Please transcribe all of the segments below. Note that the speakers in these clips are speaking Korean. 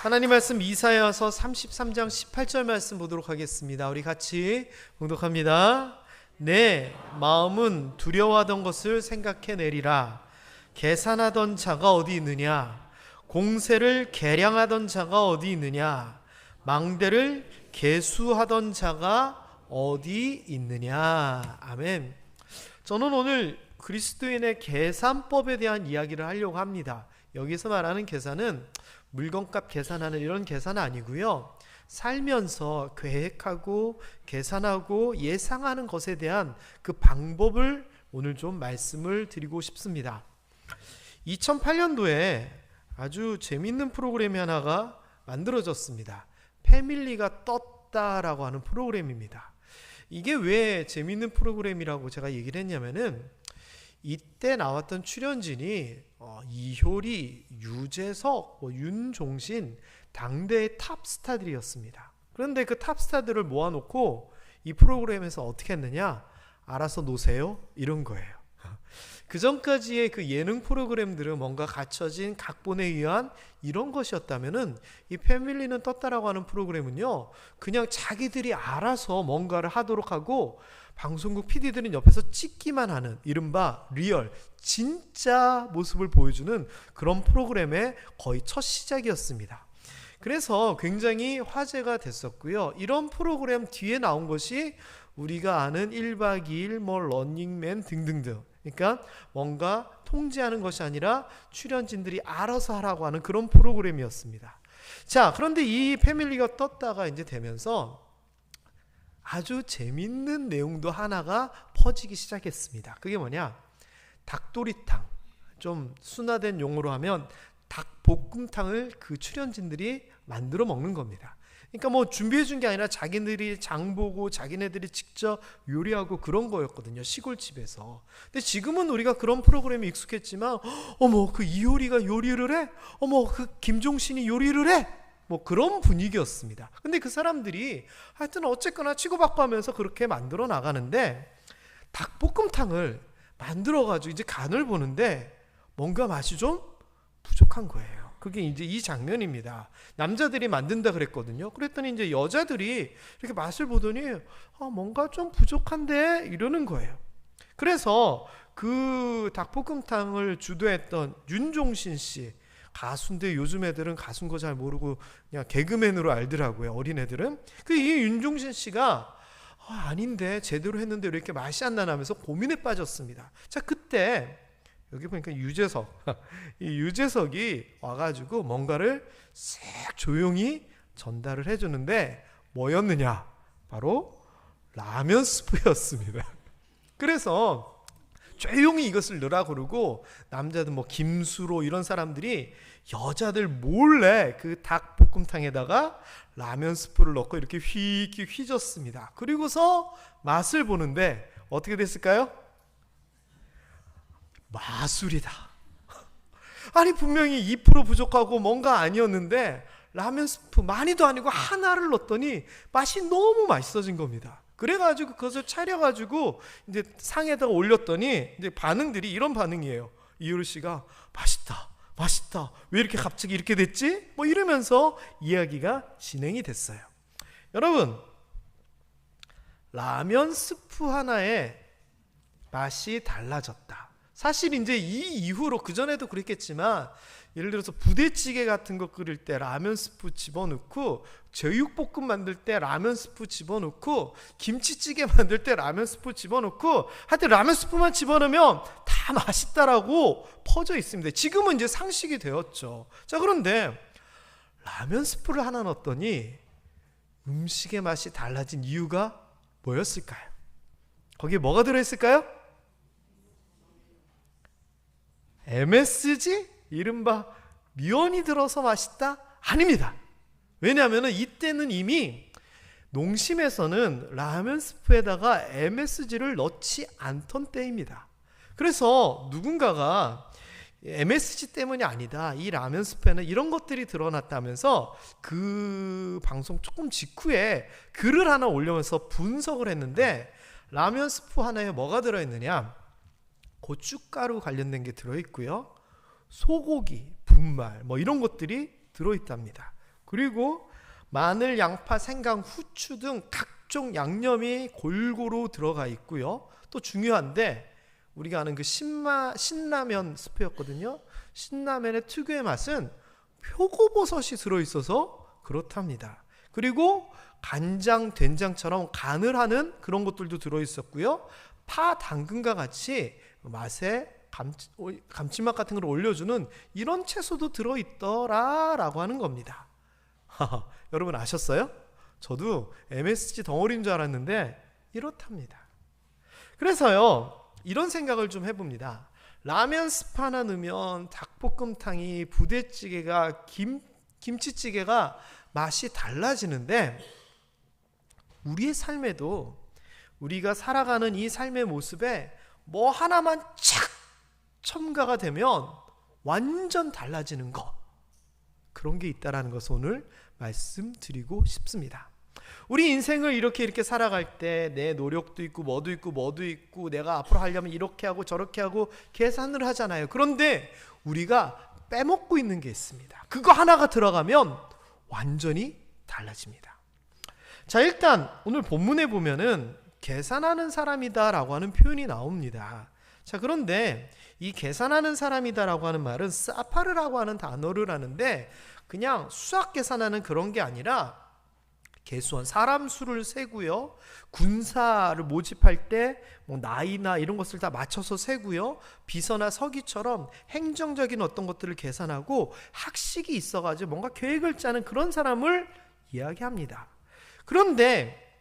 하나님 말씀 이사야서 33장 18절 말씀 보도록 하겠습니다. 우리 같이 봉독합니다. 내 마음은 두려워하던 것을 생각해내리라. 계산하던 자가 어디 있느냐? 공세를 계량하던 자가 어디 있느냐? 망대를 계수하던 자가 어디 있느냐? 아멘. 저는 오늘 그리스도인의 계산법에 대한 이야기를 하려고 합니다. 여기서 말하는 계산은 물건값 계산하는 이런 계산 아니고요. 살면서 계획하고 계산하고 예상하는 것에 대한 그 방법을 오늘 좀 말씀을 드리고 싶습니다. 2008년도에 아주 재미있는 프로그램이 하나가 만들어졌습니다. 패밀리가 떴다라고 하는 프로그램입니다. 이게 왜 재미있는 프로그램이라고 제가 얘기를 했냐면은 이때 나왔던 출연진이 이효리, 유재석, 윤종신 당대의 탑스타들이었습니다. 그런데 그 탑스타들을 모아놓고 이 프로그램에서 어떻게 했느냐? 알아서 노세요? 이런 거예요. 그 전까지의 그 예능 프로그램들은 뭔가 갖춰진 각본에 의한 이런 것이었다면은 이 패밀리는 떴다라고 하는 프로그램은요, 그냥 자기들이 알아서 뭔가를 하도록 하고 방송국 PD들은 옆에서 찍기만 하는 이른바 리얼 진짜 모습을 보여주는 그런 프로그램의 거의 첫 시작이었습니다. 그래서 굉장히 화제가 됐었고요. 이런 프로그램 뒤에 나온 것이 우리가 아는 1박 2일 런닝맨 등등등, 그러니까 뭔가 통제하는 것이 아니라 출연진들이 알아서 하라고 하는 그런 프로그램이었습니다. 자, 그런데 이 패밀리가 떴다가 이제 되면서 아주 재밌는 내용도 하나가 퍼지기 시작했습니다. 그게 뭐냐? 닭도리탕, 좀 순화된 용어로 하면 닭볶음탕을 그 출연진들이 만들어 먹는 겁니다. 그러니까 뭐 준비해 준 게 아니라 자기네들이 장보고 자기네들이 직접 요리하고 그런 거였거든요. 시골집에서. 근데 지금은 우리가 그런 프로그램이 익숙했지만 어머 그 이효리가 요리를 해? 어머 그 김종신이 요리를 해? 뭐 그런 분위기였습니다. 근데 그 사람들이 하여튼 어쨌거나 치고받고 하면서 그렇게 만들어 나가는데 닭볶음탕을 만들어 가지고 이제 간을 보는데 뭔가 맛이 좀 부족한 거예요. 그게 이제 이 장면입니다. 남자들이 만든다 그랬거든요. 그랬더니 이제 여자들이 이렇게 맛을 보더니 뭔가 좀 부족한데 이러는 거예요. 그래서 그 닭볶음탕을 주도했던 윤종신 씨, 가수인데 요즘 애들은 가수인 거 잘 모르고 그냥 개그맨으로 알더라고요. 어린애들은. 이 윤종신 씨가 아닌데 제대로 했는데 왜 이렇게 맛이 안 나면서 고민에 빠졌습니다. 자, 그때 여기 보니까 유재석, 이 유재석이 와가지고 뭔가를 싹 조용히 전달을 해주는데 뭐였느냐? 바로 라면 스프였습니다. 그래서 조용히 이것을 넣으라 그러고 남자들 뭐 김수로 이런 사람들이 여자들 몰래 그 닭볶음탕에다가 라면 스프를 넣고 이렇게 휘졌습니다. 그리고서 맛을 보는데 어떻게 됐을까요? 마술이다. 아니 분명히 2% 부족하고 뭔가 아니었는데 라면 스프 많이도 아니고 하나를 넣었더니 맛이 너무 맛있어진 겁니다. 그래가지고 그것을 차려가지고 이제 상에다가 올렸더니 이제 반응들이 이런 반응이에요. 이효리 씨가 맛있다. 왜 이렇게 갑자기 이렇게 됐지? 뭐 이러면서 이야기가 진행이 됐어요. 여러분, 라면 스프 하나에 맛이 달라졌다. 사실 이제 이 이후로 그전에도 그랬겠지만 예를 들어서 부대찌개 같은 거 끓일 때 라면 스프 집어넣고 제육볶음 만들 때 라면 스프 집어넣고 김치찌개 만들 때 라면 스프 집어넣고 하여튼 라면 스프만 집어넣으면 다 맛있다라고 퍼져 있습니다. 지금은 이제 상식이 되었죠. 자, 그런데 라면 스프를 하나 넣었더니 음식의 맛이 달라진 이유가 뭐였을까요? 거기에 뭐가 들어있을까요? MSG? 이른바 미원이 들어서 맛있다? 아닙니다. 왜냐하면 이때는 이미 농심에서는 라면 스프에다가 MSG를 넣지 않던 때입니다. 그래서 누군가가 MSG 때문이 아니다, 이 라면 스프에는 이런 것들이 드러났다면서 그 방송 조금 직후에 글을 하나 올리면서 분석을 했는데 라면 스프 하나에 뭐가 들어있느냐? 고춧가루 관련된 게 들어있고요, 소고기, 분말 뭐 이런 것들이 들어있답니다. 그리고 마늘, 양파, 생강, 후추 등 각종 양념이 골고루 들어가 있고요. 또 중요한데 우리가 아는 그 신라면 스프였거든요. 신라면의 특유의 맛은 표고버섯이 들어있어서 그렇답니다. 그리고 간장, 된장처럼 간을 하는 그런 것들도 들어있었고요. 파, 당근과 같이 맛에 감칠맛 같은 걸 올려주는 이런 채소도 들어있더라라고 하는 겁니다. 여러분 아셨어요? 저도 MSG 덩어리인 줄 알았는데 이렇답니다. 그래서요, 이런 생각을 좀 해봅니다. 라면 스프 하나 넣으면 닭볶음탕이, 부대찌개가, 김치찌개가 맛이 달라지는데 우리의 삶에도 우리가 살아가는 이 삶의 모습에 뭐 하나만 착 첨가가 되면 완전 달라지는 거, 그런 게 있다라는 것을 오늘 말씀드리고 싶습니다. 우리 인생을 이렇게 살아갈 때 내 노력도 있고 뭐도 있고 내가 앞으로 하려면 이렇게 하고 저렇게 하고 계산을 하잖아요. 그런데 우리가 빼먹고 있는 게 있습니다. 그거 하나가 들어가면 완전히 달라집니다. 자, 일단 오늘 본문에 보면은 계산하는 사람이다 라고 하는 표현이 나옵니다. 자, 그런데 이 계산하는 사람이다라고 하는 말은 사파르라고 하는 단어를 하는데 그냥 수학 계산하는 그런 게 아니라 계수원, 사람 수를 세고요. 군사를 모집할 때 뭐 나이나 이런 것을 다 맞춰서 세고요. 비서나 서기처럼 행정적인 어떤 것들을 계산하고 학식이 있어가지고 뭔가 계획을 짜는 그런 사람을 이야기합니다. 그런데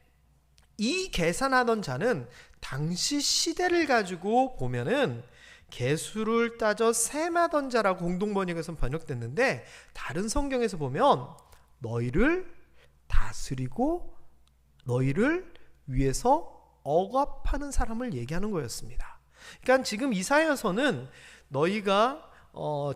이 계산하던 자는 당시 시대를 가지고 보면은 계수를 따져 셈하던 자라고 공동번역에서 번역됐는데 다른 성경에서 보면 너희를 다스리고 너희를 위해서 억압하는 사람을 얘기하는 거였습니다. 그러니까 지금 이사야서는 너희가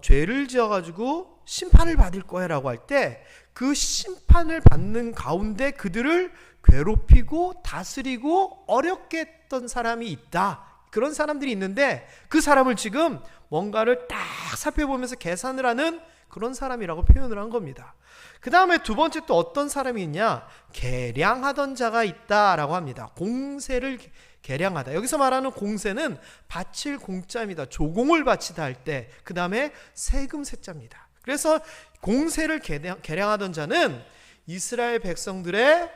죄를 지어가지고 심판을 받을 거야 라고 할 때 그 심판을 받는 가운데 그들을 괴롭히고 다스리고 어렵게 했던 사람이 있다, 그런 사람들이 있는데 그 사람을 지금 뭔가를 딱 살펴보면서 계산을 하는 그런 사람이라고 표현을 한 겁니다. 그 다음에 두 번째 또 어떤 사람이 있냐, 계량하던 자가 있다라고 합니다. 공세를 계량하다. 여기서 말하는 공세는 바칠 공자입니다. 조공을 바치다 할 때, 그 다음에 세금 세자입니다. 그래서 공세를 계량하던 자는 이스라엘 백성들의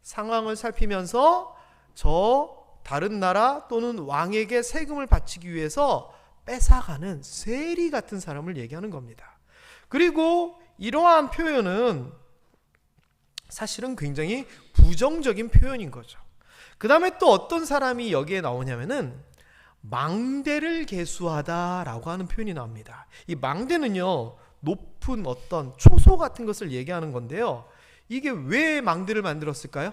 상황을 살피면서 저 다른 나라 또는 왕에게 세금을 바치기 위해서 뺏어가는 세리 같은 사람을 얘기하는 겁니다. 그리고 이러한 표현은 사실은 굉장히 부정적인 표현인 거죠. 그 다음에 또 어떤 사람이 여기에 나오냐면은 망대를 계수하다라고 하는 표현이 나옵니다. 이 망대는요, 높은 어떤 초소 같은 것을 얘기하는 건데요. 이게 왜 망대를 만들었을까요?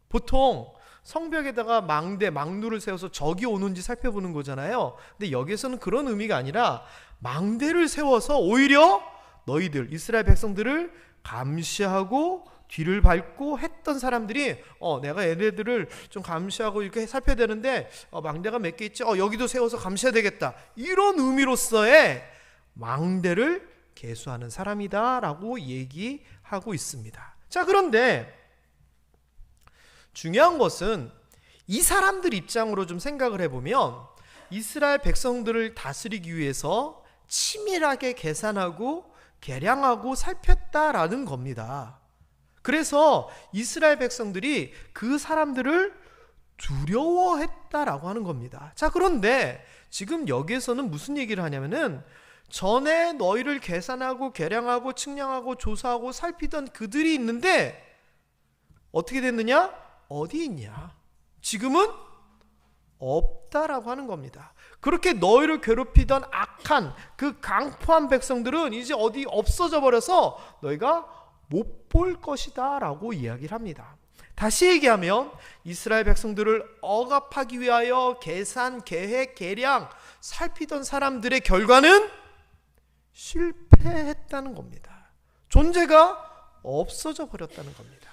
보통 성벽에다가 망대, 망루를 세워서 적이 오는지 살펴보는 거잖아요. 근데 여기서는 그런 의미가 아니라 망대를 세워서 오히려 너희들 이스라엘 백성들을 감시하고 뒤를 밟고 했던 사람들이 내가 얘네들을 좀 감시하고 이렇게 살펴야 되는데 망대가 몇 개 있지? 여기도 세워서 감시해야 되겠다. 이런 의미로서의 망대를 계수하는 사람이다 라고 얘기하고 있습니다. 자, 그런데 중요한 것은 이 사람들 입장으로 좀 생각을 해보면 이스라엘 백성들을 다스리기 위해서 치밀하게 계산하고 계량하고 살폈다라는 겁니다. 그래서 이스라엘 백성들이 그 사람들을 두려워했다라고 하는 겁니다. 자, 그런데 지금 여기에서는 무슨 얘기를 하냐면은 전에 너희를 계산하고 계량하고 측량하고 조사하고 살피던 그들이 있는데 어떻게 됐느냐? 어디 있냐? 지금은 없다라고 하는 겁니다. 그렇게 너희를 괴롭히던 악한 그 강포한 백성들은 이제 어디 없어져 버려서 너희가 못 볼 것이다 라고 이야기를 합니다. 다시 얘기하면 이스라엘 백성들을 억압하기 위하여 계산, 계획, 계량 살피던 사람들의 결과는 실패했다는 겁니다. 존재가 없어져 버렸다는 겁니다.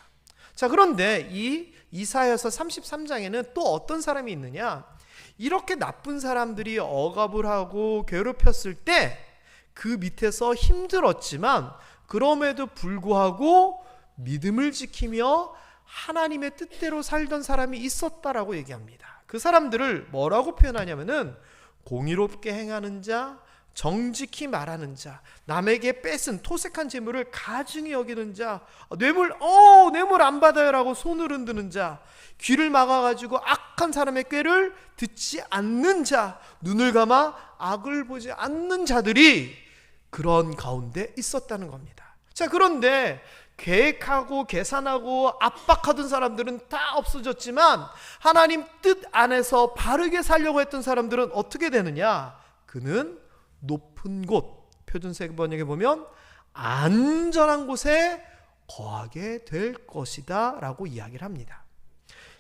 자, 그런데 이 이사야서 33장에는 또 어떤 사람이 있느냐? 이렇게 나쁜 사람들이 억압을 하고 괴롭혔을 때 그 밑에서 힘들었지만 그럼에도 불구하고 믿음을 지키며 하나님의 뜻대로 살던 사람이 있었다라고 얘기합니다. 그 사람들을 뭐라고 표현하냐면은 공의롭게 행하는 자, 정직히 말하는 자, 남에게 뺏은 토색한 재물을 가증히 여기는 자, 뇌물 안 받아요라고 손을 흔드는 자, 귀를 막아가지고 악한 사람의 꾀를 듣지 않는 자, 눈을 감아 악을 보지 않는 자들이 그런 가운데 있었다는 겁니다. 자, 그런데 계획하고 계산하고 압박하던 사람들은 다 없어졌지만 하나님 뜻 안에서 바르게 살려고 했던 사람들은 어떻게 되느냐? 그는 높은 곳, 표준세 번역에 보면 안전한 곳에 거하게 될 것이다 라고 이야기를 합니다.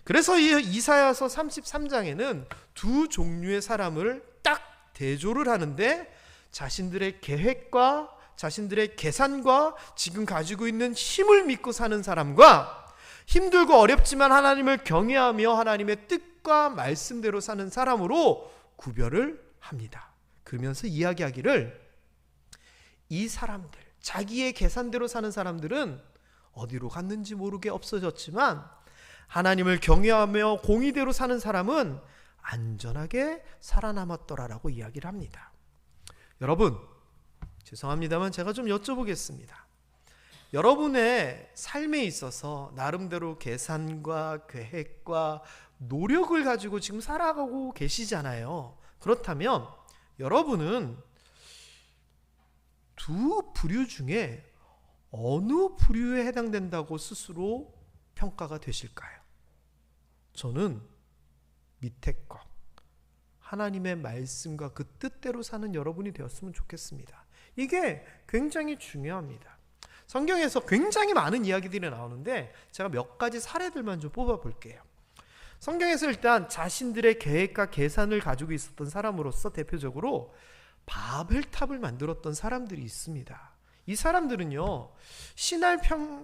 그래서 이 이사야서 33장에는 두 종류의 사람을 딱 대조를 하는데, 자신들의 계획과 자신들의 계산과 지금 가지고 있는 힘을 믿고 사는 사람과 힘들고 어렵지만 하나님을 경외하며 하나님의 뜻과 말씀대로 사는 사람으로 구별을 합니다. 그러면서 이야기하기를, 이 사람들, 자기의 계산대로 사는 사람들은 어디로 갔는지 모르게 없어졌지만 하나님을 경외하며 공의대로 사는 사람은 안전하게 살아남았더라라고 이야기를 합니다. 여러분, 죄송합니다만 제가 좀 여쭤보겠습니다. 여러분의 삶에 있어서 나름대로 계산과 계획과 노력을 가지고 지금 살아가고 계시잖아요. 그렇다면 여러분은 두 부류 중에 어느 부류에 해당된다고 스스로 평가가 되실까요? 저는 밑에 거, 하나님의 말씀과 그 뜻대로 사는 여러분이 되었으면 좋겠습니다. 이게 굉장히 중요합니다. 성경에서 굉장히 많은 이야기들이 나오는데 제가 몇 가지 사례들만 좀 뽑아볼게요. 성경에서 일단 자신들의 계획과 계산을 가지고 있었던 사람으로서 대표적으로 바벨탑을 만들었던 사람들이 있습니다. 이 사람들은요, 시날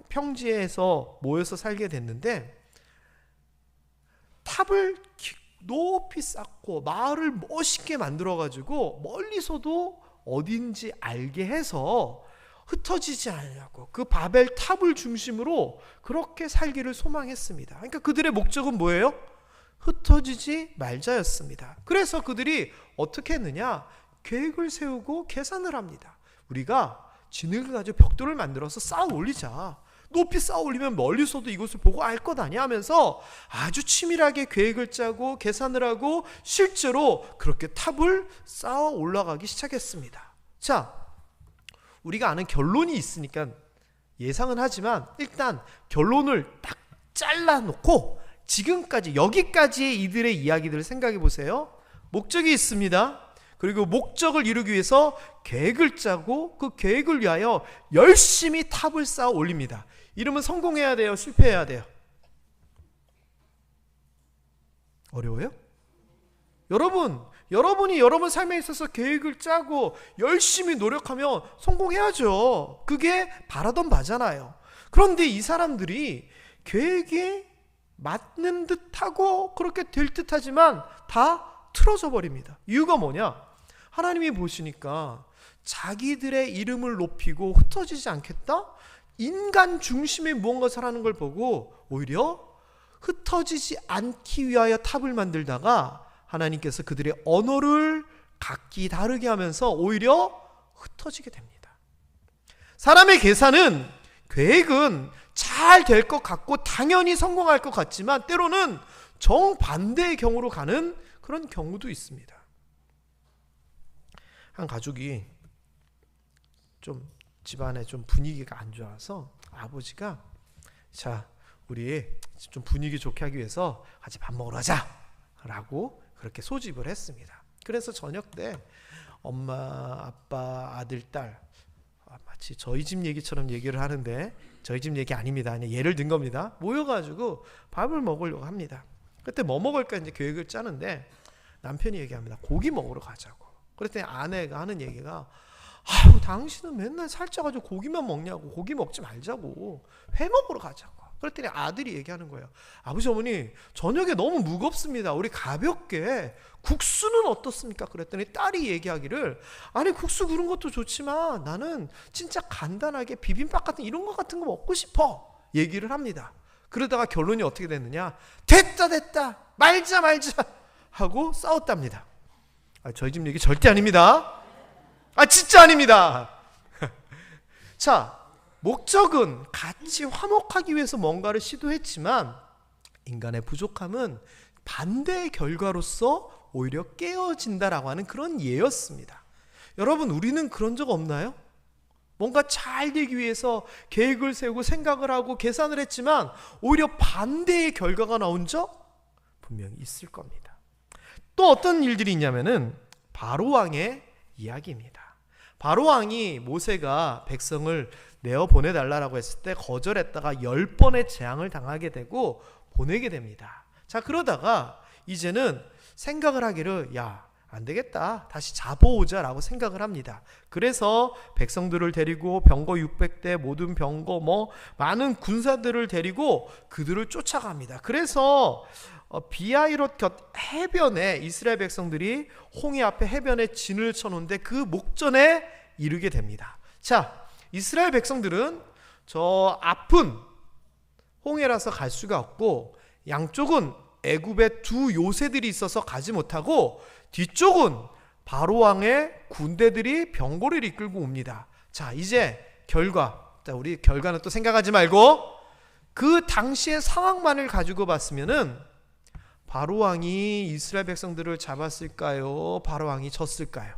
평지에서 모여서 살게 됐는데 탑을 높이 쌓고 마을을 멋있게 만들어가지고 멀리서도 어딘지 알게 해서 흩어지지 않으려고 그 바벨탑을 중심으로 그렇게 살기를 소망했습니다. 그러니까 그들의 목적은 뭐예요? 흩어지지 말자였습니다. 그래서 그들이 어떻게 했느냐? 계획을 세우고 계산을 합니다. 우리가 진흙을 가지고 벽돌을 만들어서 쌓아 올리자. 높이 쌓아 올리면 멀리서도 이곳을 보고 알 것 아니야 하면서 아주 치밀하게 계획을 짜고 계산을 하고 실제로 그렇게 탑을 쌓아 올라가기 시작했습니다. 자, 우리가 아는 결론이 있으니까 예상은 하지만 일단 결론을 딱 잘라놓고 지금까지 여기까지의 이들의 이야기들을 생각해 보세요. 목적이 있습니다. 그리고 목적을 이루기 위해서 계획을 짜고 그 계획을 위하여 열심히 탑을 쌓아 올립니다. 이러면 성공해야 돼요? 실패해야 돼요? 어려워요? 여러분이 여러분 삶에 있어서 계획을 짜고 열심히 노력하면 성공해야죠. 그게 바라던 바잖아요. 그런데 이 사람들이 계획에 맞는 듯하고 그렇게 될 듯하지만 다 틀어져 버립니다. 이유가 뭐냐? 하나님이 보시니까 자기들의 이름을 높이고 흩어지지 않겠다? 인간 중심의 무언가를 하는 걸 보고 오히려 흩어지지 않기 위하여 탑을 만들다가 하나님께서 그들의 언어를 각기 다르게 하면서 오히려 흩어지게 됩니다. 사람의 계획은 잘 될 것 같고 당연히 성공할 것 같지만 때로는 정반대의 경우로 가는 그런 경우도 있습니다. 한 가족이 좀 집안에 좀 분위기가 안 좋아서 아버지가 자, 우리 좀 분위기 좋게 하기 위해서 같이 밥 먹으러 가자 라고 그렇게 소집을 했습니다. 그래서 저녁 때 엄마, 아빠, 아들, 딸 마치 저희 집 얘기처럼 얘기를 하는데 저희 집 얘기 아닙니다. 그냥 예를 든 겁니다. 모여가지고 밥을 먹으려고 합니다. 그때 뭐 먹을까 이제 계획을 짜는데 남편이 얘기합니다. 고기 먹으러 가자고. 그랬더니 아내가 하는 얘기가 아유, 당신은 맨날 살쪄가지고 고기만 먹냐고. 고기 먹지 말자고. 회 먹으러 가자고. 그랬더니 아들이 얘기하는 거예요. 아버지, 어머니, 저녁에 너무 무겁습니다. 우리 가볍게 국수는 어떻습니까? 그랬더니 딸이 얘기하기를, 아니 국수 그런 것도 좋지만 나는 진짜 간단하게 비빔밥 같은 이런 거 같은 거 먹고 싶어 얘기를 합니다. 그러다가 결론이 어떻게 됐느냐, 됐다 말자 하고 싸웠답니다. 저희 집 얘기 절대 아닙니다. 진짜 아닙니다. 자, 목적은 같이 화목하기 위해서 뭔가를 시도했지만 인간의 부족함은 반대의 결과로서 오히려 깨어진다라고 하는 그런 예였습니다. 여러분, 우리는 그런 적 없나요? 뭔가 잘 되기 위해서 계획을 세우고 생각을 하고 계산을 했지만 오히려 반대의 결과가 나온 적 분명히 있을 겁니다. 또 어떤 일들이 있냐면은 바로왕의 이야기입니다. 바로왕이 모세가 백성을 내어 보내달라고 했을 때 거절했다가 10번의 재앙을 당하게 되고 보내게 됩니다. 자, 그러다가 이제는 생각을 하기를, 안 되겠다, 다시 잡아오자 라고 생각을 합니다. 그래서 백성들을 데리고 병거 600대, 모든 병거 많은 군사들을 데리고 그들을 쫓아갑니다. 그래서 비하이롯 곁 해변에 이스라엘 백성들이 홍해 앞에 해변에 진을 쳐놓은데 그 목전에 이르게 됩니다. 자, 이스라엘 백성들은 저 앞은 홍해라서 갈 수가 없고 양쪽은 애굽의 두 요새들이 있어서 가지 못하고 뒤쪽은 바로왕의 군대들이 병거를 이끌고 옵니다. 자, 이제 우리 결과는 또 생각하지 말고 그 당시의 상황만을 가지고 봤으면은 바로왕이 이스라엘 백성들을 잡았을까요? 바로왕이 졌을까요?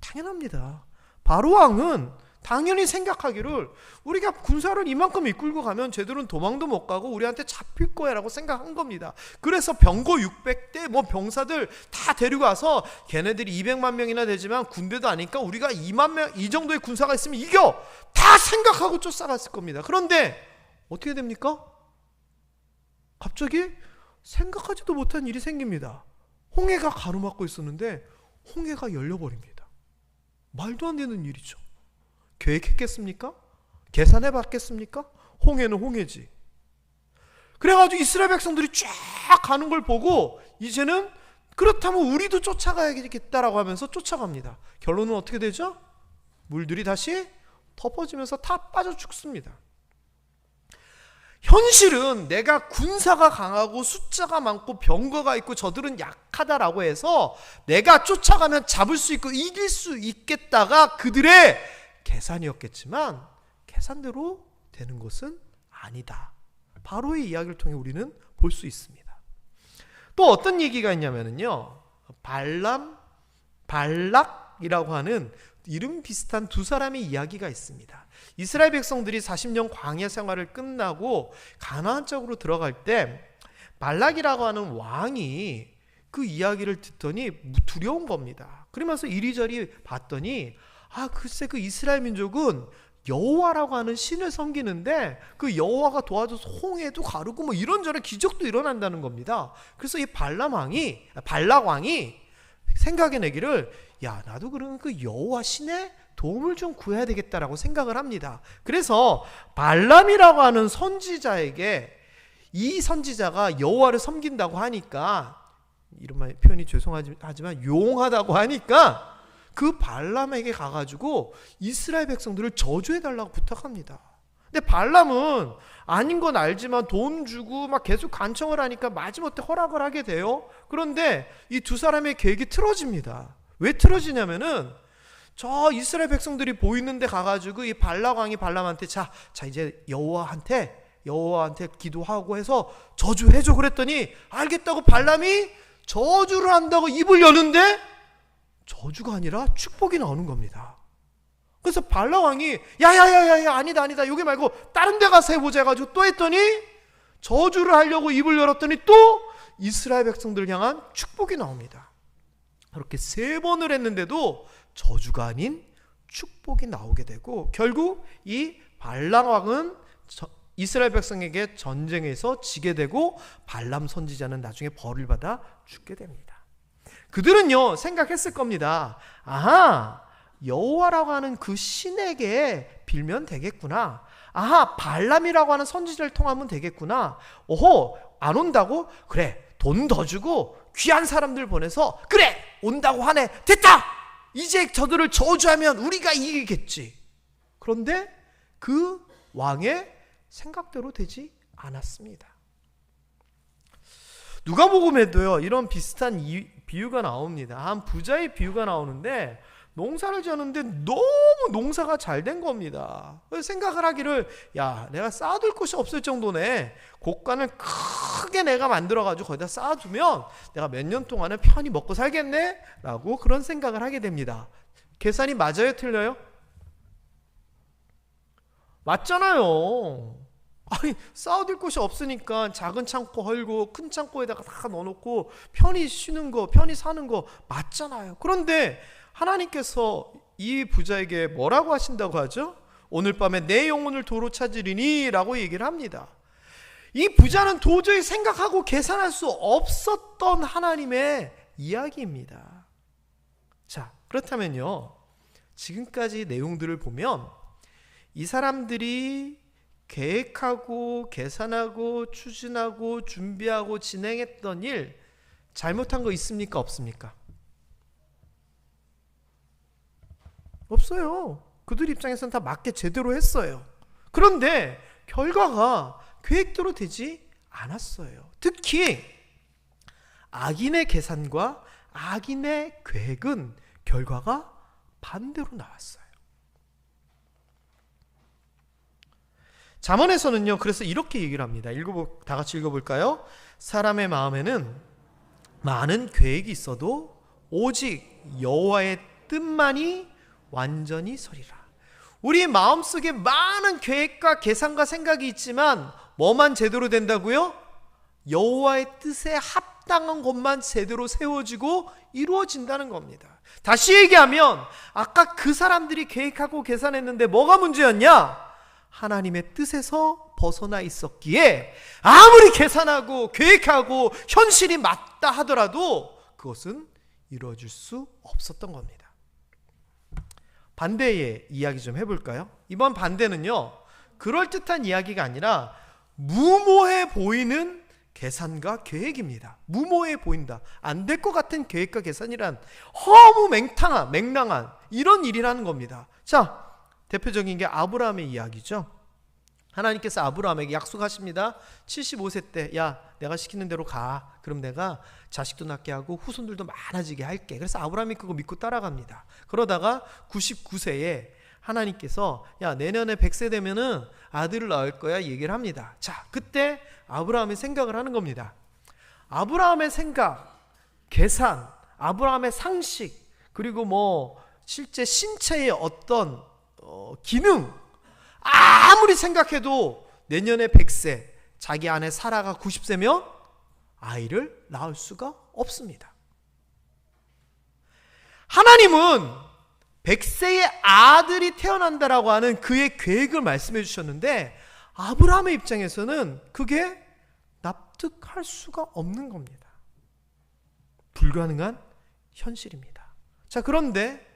당연합니다. 바로왕은 당연히 생각하기를, 우리가 군사를 이만큼 이끌고 가면 쟤들은 도망도 못 가고 우리한테 잡힐 거야 라고 생각한 겁니다. 그래서 병거 600대 병사들 다 데리고 와서 걔네들이 200만 명이나 되지만 군대도 아니까 우리가 2만 명 이 정도의 군사가 있으면 이겨, 다 생각하고 쫓아갔을 겁니다. 그런데 어떻게 됩니까? 갑자기 생각하지도 못한 일이 생깁니다. 홍해가 가로막고 있었는데 홍해가 열려버립니다. 말도 안 되는 일이죠. 계획했겠습니까? 계산해 봤겠습니까? 홍해는 홍해지. 그래가지고 이스라엘 백성들이 쫙 가는 걸 보고 이제는 그렇다면 우리도 쫓아가야겠다라고 하면서 쫓아갑니다. 결론은 어떻게 되죠? 물들이 다시 덮어지면서 다 빠져 죽습니다. 현실은 내가 군사가 강하고 숫자가 많고 병거가 있고 저들은 약하다라고 해서 내가 쫓아가면 잡을 수 있고 이길 수 있겠다가 그들의 계산이었겠지만 계산대로 되는 것은 아니다. 바로의 이야기를 통해 우리는 볼 수 있습니다. 또 어떤 얘기가 있냐면요, 발락이라고 하는 이름 비슷한 두 사람의 이야기가 있습니다. 이스라엘 백성들이 40년 광야 생활을 끝나고 가나안 쪽으로 들어갈 때 발락이라고 하는 왕이 그 이야기를 듣더니 두려운 겁니다. 그러면서 이리저리 봤더니 글쎄 그 이스라엘 민족은 여호와라고 하는 신을 섬기는데 그 여호와가 도와줘서 홍해도 가르고 이런저런 기적도 일어난다는 겁니다. 그래서 이 발락 왕이 생각해내기를, 나도 그러면 그 여호와 신의 도움을 좀 구해야 되겠다라고 생각을 합니다. 그래서 발람이라고 하는 선지자에게, 이 선지자가 여호와를 섬긴다고 하니까, 이런 표현이 죄송하지만 용하다고 하니까 그 발람에게 가가지고 이스라엘 백성들을 저주해달라고 부탁합니다. 근데 발람은 아닌 건 알지만 돈 주고 계속 간청을 하니까 마지못해 허락을 하게 돼요. 그런데 이 두 사람의 계획이 틀어집니다. 왜 틀어지냐면은 저 이스라엘 백성들이 보이는데 가가지고 이 발락 왕이 발람한테 자 이제 여호와한테 기도하고 해서 저주해줘 그랬더니 알겠다고 발람이 저주를 한다고 입을 여는데 저주가 아니라 축복이 나오는 겁니다. 그래서 발락 왕이 야야야야 아니다 여기 말고 다른 데 가서 해보자 해가지고 또 했더니 저주를 하려고 입을 열었더니 또 이스라엘 백성들을 향한 축복이 나옵니다. 그렇게 3번을 했는데도 저주가 아닌 축복이 나오게 되고 결국 이 발락 왕은 이스라엘 백성에게 전쟁에서 지게 되고 발람 선지자는 나중에 벌을 받아 죽게 됩니다. 그들은요 생각했을 겁니다. 여호와라고 하는 그 신에게 빌면 되겠구나. 아하, 발람이라고 하는 선지자를 통하면 되겠구나. 오호, 안 온다고? 그래, 돈 더 주고 귀한 사람들 보내서 그래, 온다고 하네. 됐다! 이제 저들을 저주하면 우리가 이기겠지. 그런데 그 왕의 생각대로 되지 않았습니다. 누가복음에도요, 이런 비슷한 비유가 나옵니다. 한 부자의 비유가 나오는데 농사를 지었는데 너무 농사가 잘 된 겁니다. 그래서 생각을 하기를, 야, 내가 쌓아둘 곳이 없을 정도네. 곡간을 크게 내가 만들어가지고 거기다 쌓아두면 내가 몇 년 동안은 편히 먹고 살겠네? 라고 그런 생각을 하게 됩니다. 계산이 맞아요? 틀려요? 맞잖아요. 아니, 쌓아둘 곳이 없으니까 작은 창고 헐고 큰 창고에다가 다 넣어놓고 편히 쉬는 거, 편히 사는 거 맞잖아요. 그런데 하나님께서 이 부자에게 뭐라고 하신다고 하죠? 오늘 밤에 내 영혼을 도로 찾으리니 라고 얘기를 합니다. 이 부자는 도저히 생각하고 계산할 수 없었던 하나님의 이야기입니다. 자, 그렇다면요, 지금까지 내용들을 보면 이 사람들이 계획하고 계산하고 추진하고 준비하고 진행했던 일 잘못한 거 있습니까? 없습니까? 없어요. 그들 입장에서는 다 맞게 제대로 했어요. 그런데 결과가 계획대로 되지 않았어요. 특히 악인의 계산과 악인의 계획은 결과가 반대로 나왔어요. 잠언에서는요, 그래서 이렇게 얘기를 합니다. 다 같이 읽어볼까요? 사람의 마음에는 많은 계획이 있어도 오직 여호와의 뜻만이 완전히 서리라. 우리 마음속에 많은 계획과 계산과 생각이 있지만 뭐만 제대로 된다고요? 여호와의 뜻에 합당한 것만 제대로 세워지고 이루어진다는 겁니다. 다시 얘기하면 아까 그 사람들이 계획하고 계산했는데 뭐가 문제였냐? 하나님의 뜻에서 벗어나 있었기에 아무리 계산하고 계획하고 현실이 맞다 하더라도 그것은 이루어질 수 없었던 겁니다. 반대의 이야기 좀 해볼까요? 이번 반대는요, 그럴듯한 이야기가 아니라 무모해 보이는 계산과 계획입니다. 무모해 보인다. 안 될 것 같은 계획과 계산이란 허무 맹랑한 이런 일이라는 겁니다. 자, 대표적인 게 아브라함의 이야기죠. 하나님께서 아브라함에게 약속하십니다. 75세 때, 야, 내가 시키는 대로 가. 그럼 내가 자식도 낳게 하고 후손들도 많아지게 할게. 그래서 아브라함이 그거 믿고 따라갑니다. 그러다가 99세에 하나님께서, 야, 내년에 100세 되면은 아들을 낳을 거야 얘기를 합니다. 자, 그때 아브라함이 생각을 하는 겁니다. 아브라함의 생각, 계산, 아브라함의 상식, 그리고 실제 신체의 어떤 기능, 아무리 생각해도 내년에 100세, 자기 아내 사라가 90세면 아이를 낳을 수가 없습니다. 하나님은 100세의 아들이 태어난다라고 하는 그의 계획을 말씀해 주셨는데 아브라함의 입장에서는 그게 납득할 수가 없는 겁니다. 불가능한 현실입니다. 자, 그런데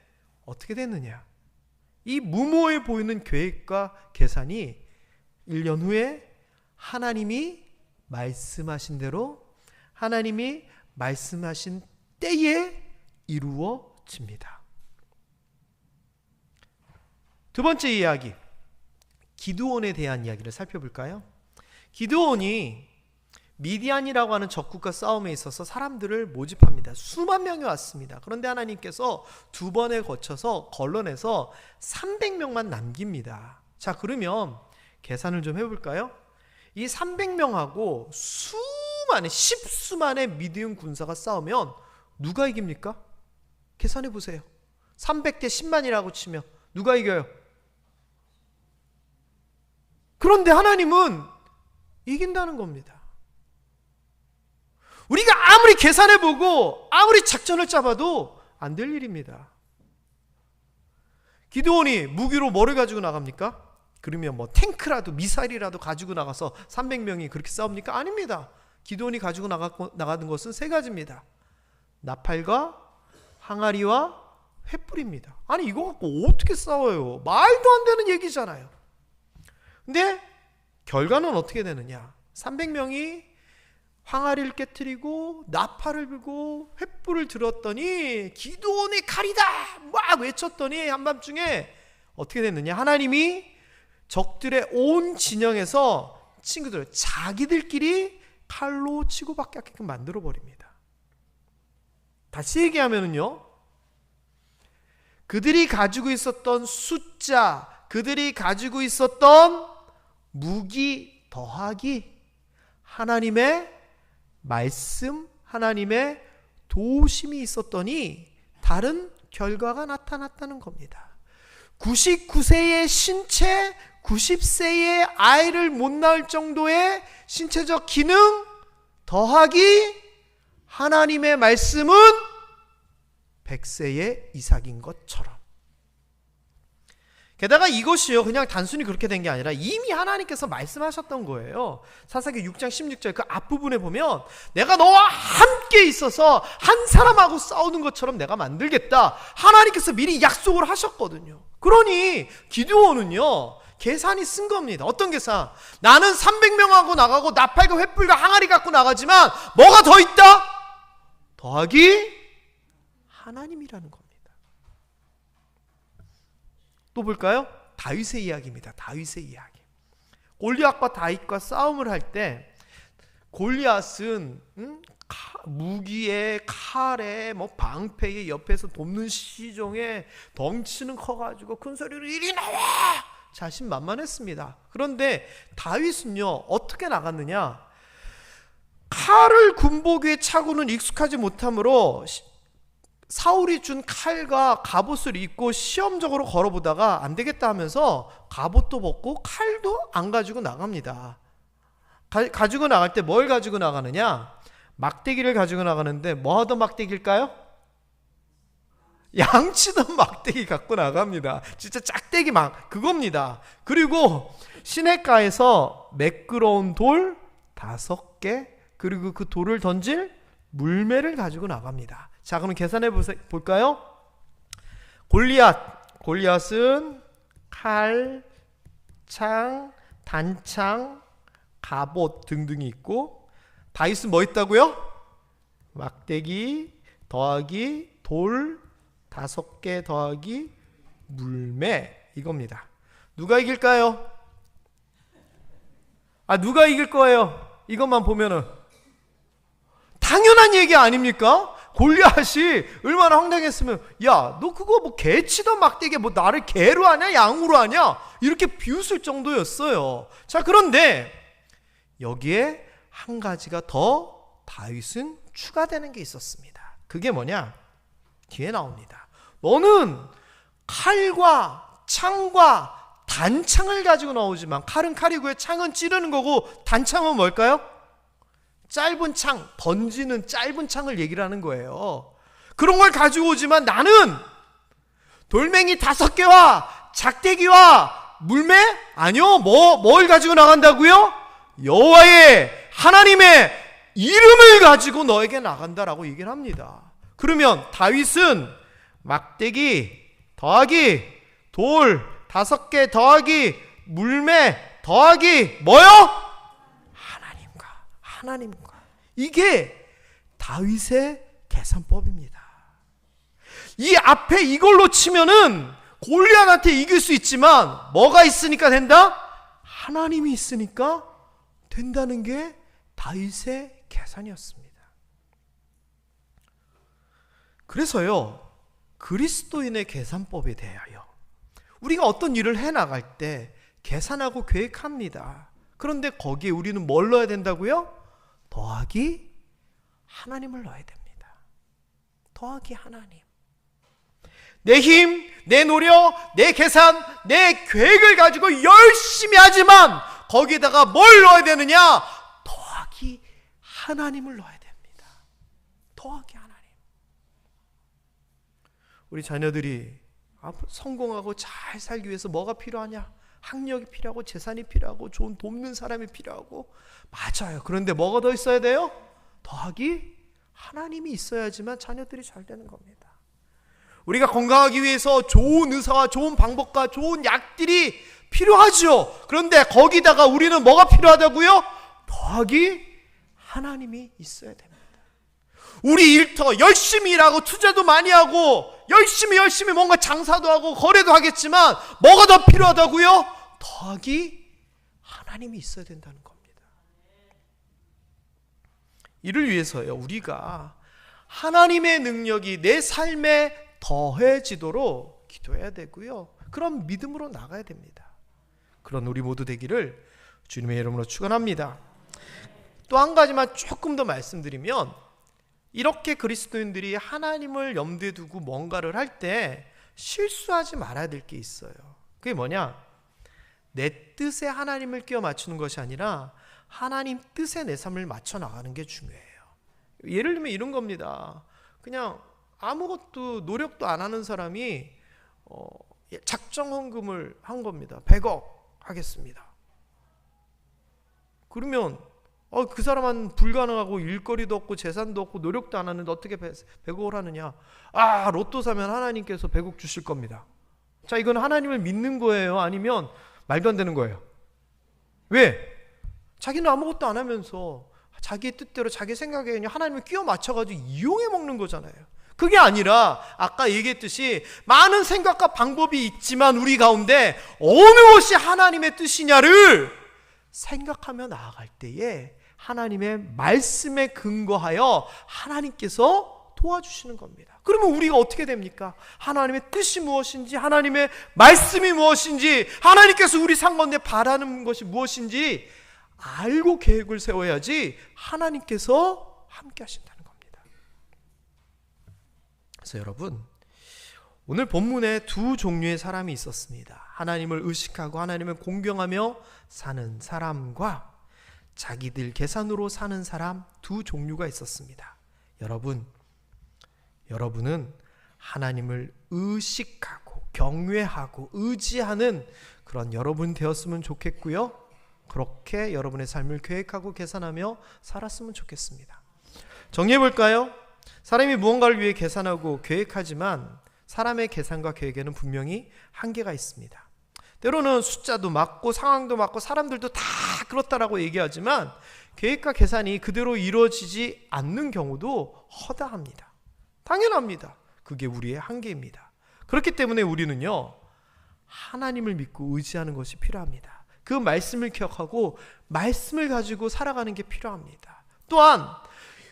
어떻게 됐느냐? 이 무모해 보이는 계획과 계산이 1년 후에 하나님이 말씀하신 대로 하나님이 말씀하신 때에 이루어집니다. 두 번째 이야기, 기드온에 대한 이야기를 살펴볼까요? 기드온이 미디안이라고 하는 적국과 싸움에 있어서 사람들을 모집합니다. 수만 명이 왔습니다. 그런데 하나님께서 두 번에 거쳐서 걸러내서 300명만 남깁니다. 자, 그러면 계산을 좀 해볼까요? 이 300명하고 십수만의 미디안 군사가 싸우면 누가 이깁니까? 계산해 보세요. 300대 10만이라고 치면 누가 이겨요? 그런데 하나님은 이긴다는 겁니다. 우리가 아무리 계산해보고 아무리 작전을 짜봐도 안 될 일입니다. 기드온이 무기로 뭐를 가지고 나갑니까? 그러면 탱크라도 미사일이라도 가지고 나가서 300명이 그렇게 싸웁니까? 아닙니다. 기드온이 가지고 나가는 것은 세 가지입니다. 나팔과 항아리와 횃불입니다. 아니 이거 갖고 어떻게 싸워요? 말도 안 되는 얘기잖아요. 근데 결과는 어떻게 되느냐? 300명이 항아리를 깨트리고 나팔을 불고 횃불을 들었더니 기드온의 칼이다 막 외쳤더니 한밤중에 어떻게 됐느냐? 하나님이 적들의 온 진영에서 친구들 자기들끼리 칼로 치고받게 하게끔 만들어 버립니다. 다시 얘기하면은요, 그들이 가지고 있었던 숫자, 그들이 가지고 있었던 무기 더하기 하나님의 말씀, 하나님의 도우심이 있었더니 다른 결과가 나타났다는 겁니다. 99세의 신체, 90세의 아이를 못 낳을 정도의 신체적 기능 더하기 하나님의 말씀은 100세의 이삭인 것처럼. 게다가 이것이요, 그냥 단순히 그렇게 된 게 아니라 이미 하나님께서 말씀하셨던 거예요. 사사기 6장 16절 그 앞부분에 보면 내가 너와 함께 있어서 한 사람하고 싸우는 것처럼 내가 만들겠다. 하나님께서 미리 약속을 하셨거든요. 그러니 기드온은요, 계산이 쓴 겁니다. 어떤 계산? 나는 300명하고 나가고 나팔과 횃불과 항아리 갖고 나가지만 뭐가 더 있다? 더하기 하나님이라는 겁니다. 또 볼까요? 다윗의 이야기입니다. 다윗의 이야기. 골리앗과 다윗과 싸움을 할 때 골리앗은 무기에 칼에 방패에 옆에서 돕는 시종에 덩치는 커가지고 큰 소리로 이리 나와! 자신만만했습니다. 그런데 다윗은요, 어떻게 나갔느냐? 칼을 군복에 차고는 익숙하지 못하므로 사울이 준 칼과 갑옷을 입고 시험적으로 걸어보다가 안 되겠다 하면서 갑옷도 벗고 칼도 안 가지고 나갑니다. 가지고 나갈 때 뭘 가지고 나가느냐? 막대기를 가지고 나가는데 뭐 하던 막대기일까요? 양치던 막대기 갖고 나갑니다. 진짜 짝대기 그겁니다. 그리고 시냇가에서 매끄러운 돌 5개, 그리고 그 돌을 던질 물매를 가지고 나갑니다. 자, 그럼 계산해 볼까요? 골리앗은 칼, 창, 단창, 갑옷 등등이 있고, 다윗은 뭐 있다고요? 막대기 더하기 돌 5개 더하기 물매, 이겁니다. 누가 이길까요? 누가 이길 거예요? 이것만 보면은 당연한 얘기 아닙니까? 골리앗이 얼마나 황당했으면, 야, 너 그거 뭐 개치던 막대기 뭐 나를 개로 하냐 양으로 하냐 이렇게 비웃을 정도였어요. 자, 그런데 여기에 한 가지가 더 다윗은 추가되는 게 있었습니다. 그게 뭐냐? 뒤에 나옵니다. 너는 칼과 창과 단창을 가지고 나오지만, 칼은 칼이고요, 창은 찌르는 거고, 단창은 뭘까요? 짧은 창, 던지는 짧은 창을 얘기를 하는 거예요. 그런 걸 가지고 오지만 나는 돌멩이 5개와 작대기와 물매? 아니요, 뭘 가지고 나간다고요? 여호와의 하나님의 이름을 가지고 너에게 나간다라고 얘기를 합니다. 그러면 다윗은 막대기 더하기 돌 5개 더하기 물매 더하기 뭐요? 하나님과. 이게 다윗의 계산법입니다. 이 앞에 이걸로 치면은 골리앗한테 이길 수 있지만 뭐가 있으니까 된다? 하나님이 있으니까 된다는 게 다윗의 계산이었습니다. 그래서요, 그리스도인의 계산법에 대하여 우리가 어떤 일을 해나갈 때 계산하고 계획합니다. 그런데 거기에 우리는 뭘 넣어야 된다고요? 더하기 하나님을 넣어야 됩니다. 더하기 하나님. 내 힘, 내 노력, 내 계산, 내 계획을 가지고 열심히 하지만 거기에다가 뭘 넣어야 되느냐? 더하기 하나님을 넣어야 됩니다. 더하기 하나님. 우리 자녀들이 성공하고 잘 살기 위해서 뭐가 필요하냐? 학력이 필요하고 재산이 필요하고 좋은 돕는 사람이 필요하고, 맞아요. 그런데 뭐가 더 있어야 돼요? 더하기 하나님이 있어야지만 자녀들이 잘 되는 겁니다. 우리가 건강하기 위해서 좋은 의사와 좋은 방법과 좋은 약들이 필요하죠. 그런데 거기다가 우리는 뭐가 필요하다고요? 더하기 하나님이 있어야 됩니다. 우리 일터 열심히 일하고 투자도 많이 하고 열심히 뭔가 장사도 하고 거래도 하겠지만 뭐가 더 필요하다고요? 더하기 하나님이 있어야 된다는 겁니다. 이를 위해서요, 우리가 하나님의 능력이 내 삶에 더해지도록 기도해야 되고요, 그런 믿음으로 나가야 됩니다. 그런 우리 모두 되기를 주님의 이름으로 축원합니다. 또 한 가지만 조금 더 말씀드리면, 이렇게 그리스도인들이 하나님을 염두에 두고 뭔가를 할 때 실수하지 말아야 될 게 있어요. 그게 뭐냐? 내 뜻에 하나님을 끼워 맞추는 것이 아니라 하나님 뜻에 내 삶을 맞춰 나가는 게 중요해요. 예를 들면 이런 겁니다. 그냥 아무것도 노력도 안 하는 사람이 작정 헌금을 한 겁니다. 100억 하겠습니다. 그러면 그 사람은 불가능하고 일거리도 없고 재산도 없고 노력도 안 하는데 어떻게 100억을 하느냐? 로또 사면 하나님께서 100억 주실 겁니다. 자, 이건 하나님을 믿는 거예요? 아니면 말도 안 되는 거예요? 왜? 자기는 아무것도 안 하면서 자기의 뜻대로 자기 생각에 그냥 하나님을 끼워 맞춰가지고 이용해 먹는 거잖아요. 그게 아니라 아까 얘기했듯이 많은 생각과 방법이 있지만 우리 가운데 어느 것이 하나님의 뜻이냐를 생각하며 나아갈 때에 하나님의 말씀에 근거하여 하나님께서 도와주시는 겁니다. 그러면 우리가 어떻게 됩니까? 하나님의 뜻이 무엇인지, 하나님의 말씀이 무엇인지, 하나님께서 우리 삶 가운데 바라는 것이 무엇인지 알고 계획을 세워야지 하나님께서 함께 하신다는 겁니다. 그래서 여러분, 오늘 본문에 두 종류의 사람이 있었습니다. 하나님을 의식하고 하나님을 공경하며 사는 사람과 자기들 계산으로 사는 사람, 두 종류가 있었습니다. 여러분은 하나님을 의식하고 경외하고 의지하는 그런 여러분 되었으면 좋겠고요, 그렇게 여러분의 삶을 계획하고 계산하며 살았으면 좋겠습니다. 정리해 볼까요? 사람이 무언가를 위해 계산하고 계획하지만 사람의 계산과 계획에는 분명히 한계가 있습니다. 때로는 숫자도 맞고 상황도 맞고 사람들도 다 그렇다라고 얘기하지만 계획과 계산이 그대로 이루어지지 않는 경우도 허다합니다. 당연합니다. 그게 우리의 한계입니다. 그렇기 때문에 우리는요, 하나님을 믿고 의지하는 것이 필요합니다. 그 말씀을 기억하고 말씀을 가지고 살아가는 게 필요합니다. 또한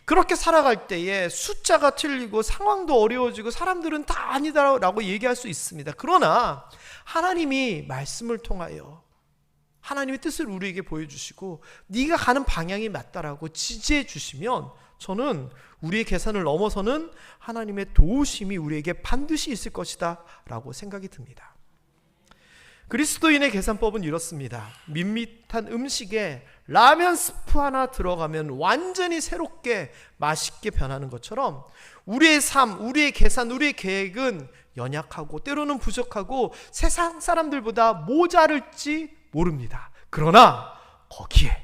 그렇게 살아갈 때에 숫자가 틀리고 상황도 어려워지고 사람들은 다 아니다라고 얘기할 수 있습니다. 그러나 하나님이 말씀을 통하여 하나님의 뜻을 우리에게 보여주시고 네가 가는 방향이 맞다라고 지지해 주시면 저는 우리의 계산을 넘어서는 하나님의 도우심이 우리에게 반드시 있을 것이다 라고 생각이 듭니다. 그리스도인의 계산법은 이렇습니다. 밋밋한 음식에 라면 스프 하나 들어가면 완전히 새롭게 맛있게 변하는 것처럼 우리의 삶, 우리의 계산, 우리의 계획은 연약하고 때로는 부족하고 세상 사람들보다 모자랄지 모릅니다. 그러나 거기에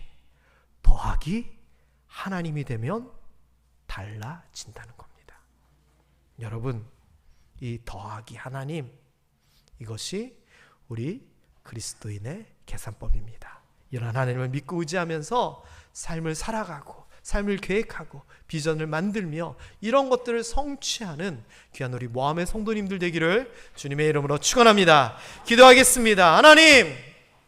더하기 하나님이 되면 달라진다는 겁니다. 여러분, 이 더하기 하나님, 이것이 우리 그리스도인의 계산법입니다. 이런 하나님을 믿고 의지하면서 삶을 살아가고 삶을 계획하고 비전을 만들며 이런 것들을 성취하는 귀한 우리 모함의 성도님들 되기를 주님의 이름으로 축원합니다. 기도하겠습니다. 하나님,